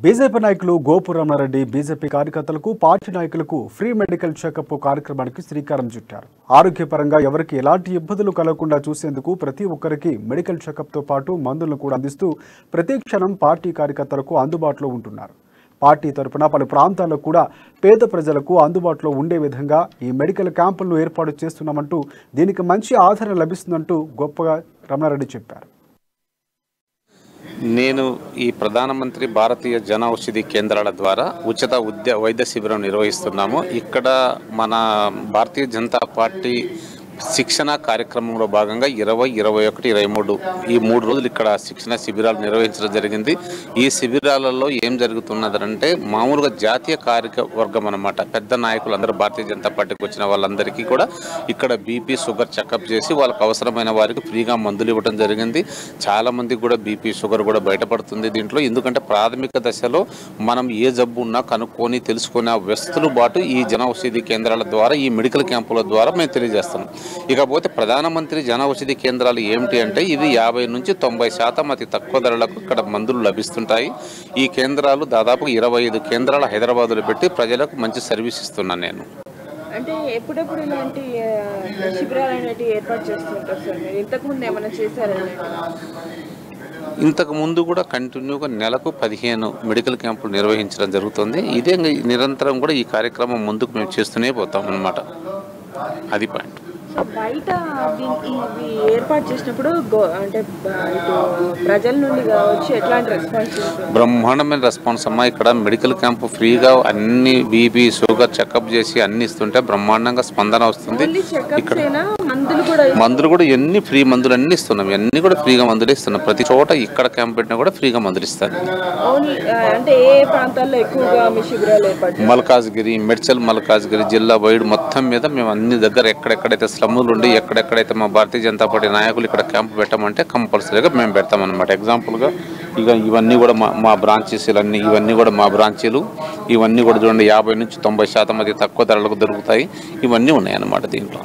BJP నాయకులు Gopu Ramanareddy BJP కార్యకర్తలకు party నాయకులకు ఫ్రీ మెడికల్ చెకప్ కార్యక్రమానికి శ్రీకారం చుట్టారు. ఆరోగ్యపరంగా ఎవరికి ఎలాంటి ఇబ్బందులు కలగకుండా చూసేందుకు ప్రతి ఒక్కరికి మెడికల్ చెకప్తో పాటు మందులను కూడా అందిస్తూ ప్రతి క్షణం పార్టీ కార్యకర్తలకు అందుబాటులో ఉంటున్నారు. పార్టీ తరఫున పలు ప్రాంతాల్లో కూడా పేద ప్రజలకు అందుబాటులో ఉండే విధంగా ఈ మెడికల్ క్యాంపులను ఏర్పాటు చేస్తున్నామంటూ దీనికి మంచి ఆదరణ లభిస్తుందంటూ గొప్పగా రమణారెడ్డి చెప్పారు. నేను ఈ ప్రధానమంత్రి భారతీయ జన ఔషధి కేంద్రాల ద్వారా ఉచిత వైద్య శిబిరం నిర్వహిస్తున్నాము. ఇక్కడ మన భారతీయ జనతా పార్టీ శిక్షణ కార్యక్రమంలో భాగంగా 20, 21, 23 ఈ 3 రోజులు ఇక్కడ శిక్షణ శిబిరాలు నిర్వహించడం జరిగింది. ఈ శిబిరాలలో ఏం జరుగుతున్నదంటే మామూలుగా జాతీయ కార్యవర్గం అన్నమాట, పెద్ద నాయకులు అందరూ భారతీయ జనతా పార్టీకి వచ్చిన వాళ్ళందరికీ కూడా ఇక్కడ బీపీ షుగర్ చెకప్ చేసి వాళ్ళకి అవసరమైన వారికి ఫ్రీగా మందులు ఇవ్వడం జరిగింది. చాలా మందికి కూడా బీపీ షుగర్ కూడా బయటపడుతుంది దీంట్లో. ఎందుకంటే ప్రాథమిక దశలో మనం ఏ జబ్బు ఉన్నా కనుక్కొని తెలుసుకునే వెసులుబాటు ఈ జన ఔషధి కేంద్రాల ద్వారా, ఈ మెడికల్ క్యాంపుల ద్వారా మేము తెలియజేస్తున్నాం. ఇకపోతే ప్రధానమంత్రి జన ఔషధి కేంద్రాలు ఏమిటి అంటే ఇది 50 నుంచి 90% అతి తక్కువ ధరలకు ఇక్కడ మందులు లభిస్తుంటాయి. ఈ కేంద్రాలు దాదాపు 25 కేంద్రాలు హైదరాబాద్లో పెట్టి ప్రజలకు మంచి సర్వీస్ ఇస్తున్నాను నేను. అంటే ఎప్పుడెప్పుడు ఇలాంటి శిబిరాలు అనేవి ఏర్పాటు చేస్తుంటారు సార్? మీరు ఇంతకుముందు ఏమైనా చేశారా? ఇంతకు ముందు కూడా కంటిన్యూగా నెలకు 15 మెడికల్ క్యాంపులు నిర్వహించడం జరుగుతుంది. ఇదే నిరంతరం కూడా ఈ కార్యక్రమం ముందుకు మేము చేస్తూనే పోతాం అన్నమాట. అది పాయింట్. బయట ఇవి ఏర్పాటు చేసినప్పుడు అంటే ప్రజల నుండి కావచ్చు ఎట్లాంటి రెస్పాన్స్? బ్రహ్మాండమైన రెస్పాన్స్ అమ్మా. ఇక్కడ మెడికల్ క్యాంపు ఫ్రీగా అన్ని బీపీ షుగర్ చెకప్ చేసి అన్ని ఇస్తుంటే బ్రహ్మాండంగా స్పందన వస్తుంది. ఇక్కడ మందులు కూడా ఎన్ని ఫ్రీ మందులు అన్ని ఇస్తున్నాం, ఇవన్నీ కూడా ఫ్రీగా మందులు ఇస్తున్నాం. ప్రతి చోట ఇక్కడ క్యాంప్ పెట్టినా కూడా ఫ్రీగా మందులు ఇస్తారు. అంటే ఏ ప్రాంతాల్లో ఎక్కువగా మీ శిబిరాలు ఏర్పాటు? మల్కాజ్గిరి, మెడ్చల్ మల్కాజ్గిరి జిల్లా వైడ్ మొత్తం మీద మేము అన్ని దగ్గర ఎక్కడెక్కడైతే స్లమ్ములు ఉండి ఎక్కడెక్కడైతే మా భారతీయ జనతా పార్టీ నాయకులు ఇక్కడ క్యాంపు పెట్టమంటే కంపల్సరీగా మేము పెడతామన్నమాట. ఎగ్జాంపుల్గా ఇక ఇవన్నీ కూడా మా బ్రాంచెస్లన్నీ, ఇవన్నీ కూడా మా బ్రాంచీలు. ఇవన్నీ కూడా చూడండి 50 నుంచి 90% అతి తక్కువ ధరలకు దొరుకుతాయి. ఇవన్నీ ఉన్నాయన్నమాట దీంట్లో.